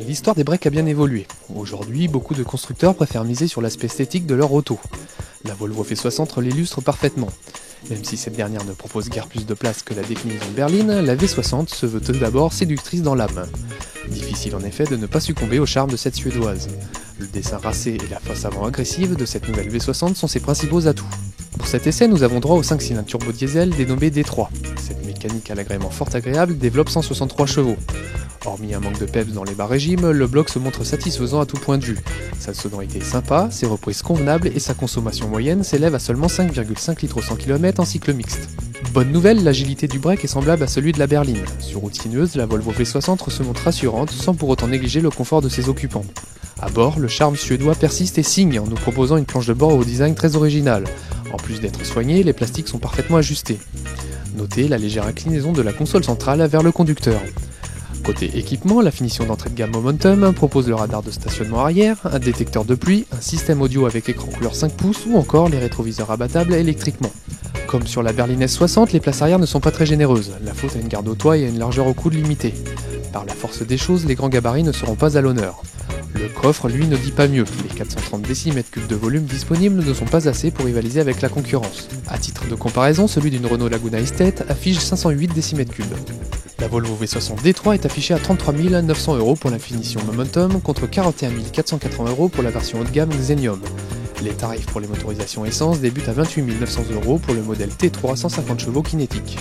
L'histoire des breaks a bien évolué. Aujourd'hui, beaucoup de constructeurs préfèrent miser sur l'aspect esthétique de leur auto. La Volvo V60 l'illustre parfaitement. Même si cette dernière ne propose guère plus de place que la déclinaison berline, la V60 se veut tout d'abord séductrice dans l'âme. Difficile en effet de ne pas succomber au charme de cette suédoise. Le dessin racé et la face avant agressive de cette nouvelle V60 sont ses principaux atouts. Pour cet essai, nous avons droit au 5 cylindres turbo diesel dénommé D3. Cette mécanique à l'agrément fort agréable développe 163 chevaux. Hormis un manque de peps dans les bas régimes, le bloc se montre satisfaisant à tout point de vue. Sa sonorité est sympa, ses reprises convenables et sa consommation moyenne s'élève à seulement 5,5 litres au 100 km en cycle mixte. Bonne nouvelle, l'agilité du break est semblable à celui de la berline. Sur route sinueuse, la Volvo V60 se montre rassurante sans pour autant négliger le confort de ses occupants. À bord, le charme suédois persiste et signe en nous proposant une planche de bord au design très original. En plus d'être soignée, les plastiques sont parfaitement ajustés. Notez la légère inclinaison de la console centrale vers le conducteur. Côté équipement, la finition d'entrée de gamme Momentum propose le radar de stationnement arrière, un détecteur de pluie, un système audio avec écran couleur 5 pouces ou encore les rétroviseurs abattables électriquement. Comme sur la berline S60, les places arrière ne sont pas très généreuses, la faute à une garde au toit et à une largeur au coude limitée. Par la force des choses, les grands gabarits ne seront pas à l'honneur. Le coffre, lui, ne dit pas mieux. Les 430 décimètres cubes de volume disponibles ne sont pas assez pour rivaliser avec la concurrence. A titre de comparaison, celui d'une Renault Laguna Estate affiche 508 décimètres cubes. La Volvo V60 D3 est affichée à 33 900 € pour la finition Momentum contre 41 480 € pour la version haut de gamme Xenium. Les tarifs pour les motorisations essence débutent à 28 900 € pour le modèle T3 150 chevaux kinétique.